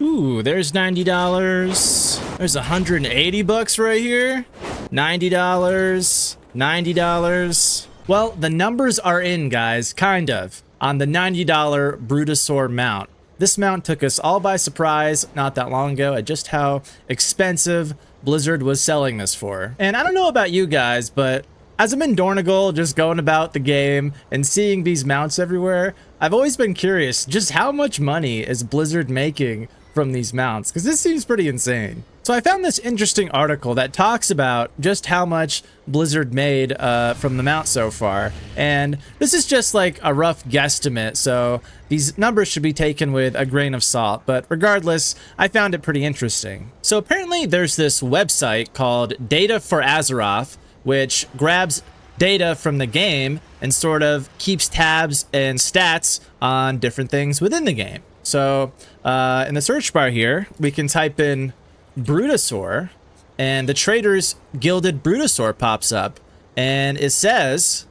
Ooh, there's $90. There's 180 bucks right here. $90. $90. Well, the numbers are in, guys, kind of, on the $90 Brutosaur mount. This mount took us all by surprise not that long ago at just how expensive Blizzard was selling this for. And I don't know about you guys, but as I'm in Dornigal, just going about the game and seeing these mounts everywhere, I've always been curious just how much money is Blizzard making from these mounts, because this seems pretty insane. So I found this interesting article that talks about just how much Blizzard made from the mount so far. And this is just like a rough guesstimate, so these numbers should be taken with a grain of salt. But regardless, I found it pretty interesting. So apparently there's this website called Data for Azeroth, which grabs data from the game and sort of keeps tabs and stats on different things within the game. So in the search bar here, we can type in Brutosaur, and the trader's Gilded Brutosaur pops up, and it says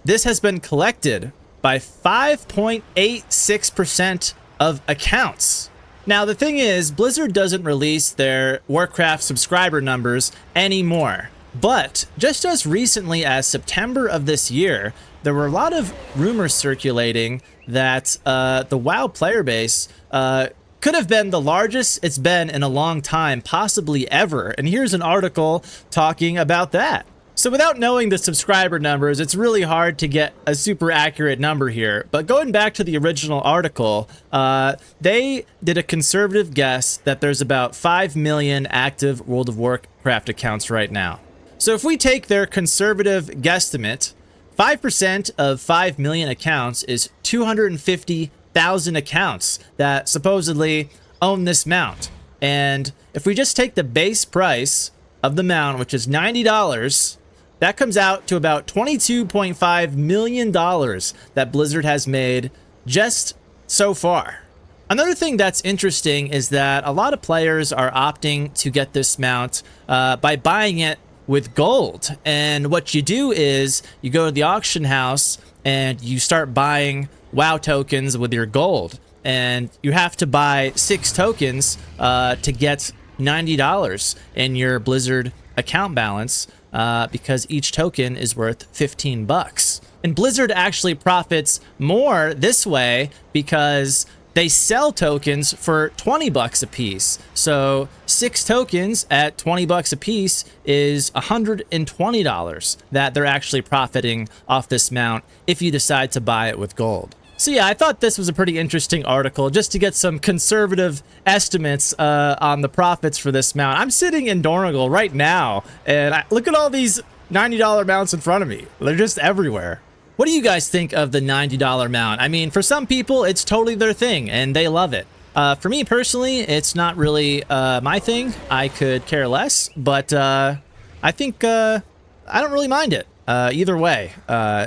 this has been collected by 5.86% of accounts. Now the thing is, Blizzard doesn't release their Warcraft subscriber numbers anymore, but just as recently as September of this year, there were a lot of rumors circulating that the WoW player base could have been the largest it's been in a long time, possibly ever. And here's an article talking about that. So without knowing the subscriber numbers, it's really hard to get a super accurate number here. But going back to the original article, they did a conservative guess that there's about 5 million active World of Warcraft accounts right now. So if we take their conservative guesstimate, 5% of 5 million accounts is 250,000 accounts that supposedly own this mount. And if we just take the base price of the mount, which is $90, that comes out to about $22.5 million that Blizzard has made just so far. Another thing that's interesting is that a lot of players are opting to get this mount by buying it with gold. And what you do is you go to the auction house and you start buying WoW tokens with your gold, and you have to buy 6 tokens to get $90 in your Blizzard account balance because each token is worth 15 bucks. And Blizzard actually profits more this way because they sell tokens for 20 bucks a piece. So 6 tokens at 20 bucks a piece is $120 that they're actually profiting off this mount if you decide to buy it with gold. So yeah, I thought this was a pretty interesting article just to get some conservative estimates on the profits for this mount. I'm sitting in Dornigal right now, and look at all these $90 mounts in front of me. They're just everywhere. What do you guys think of the $90 mount? I mean, for some people, it's totally their thing, and they love it. For me personally, it's not really my thing. I could care less, but I think I don't really mind it either way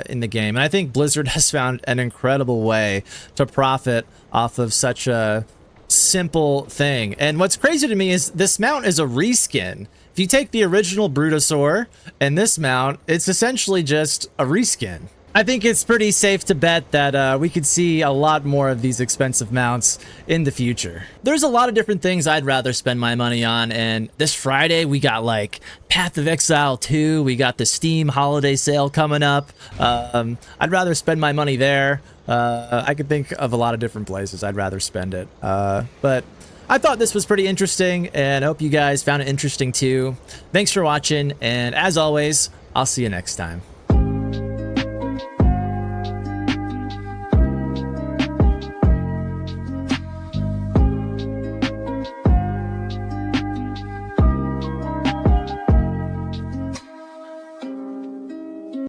in the game. And I think Blizzard has found an incredible way to profit off of such a simple thing. And what's crazy to me is this mount is a reskin. If you take the original Brutosaur and this mount, it's essentially just a reskin. I think it's pretty safe to bet that we could see a lot more of these expensive mounts in the future. There's a lot of different things I'd rather spend my money on, and this Friday we got like Path of Exile 2, we got the Steam holiday sale coming up. I'd rather spend my money there. I could think of a lot of different places I'd rather spend it. But I thought this was pretty interesting, and I hope you guys found it interesting too. Thanks for watching, and as always, I'll see you next time.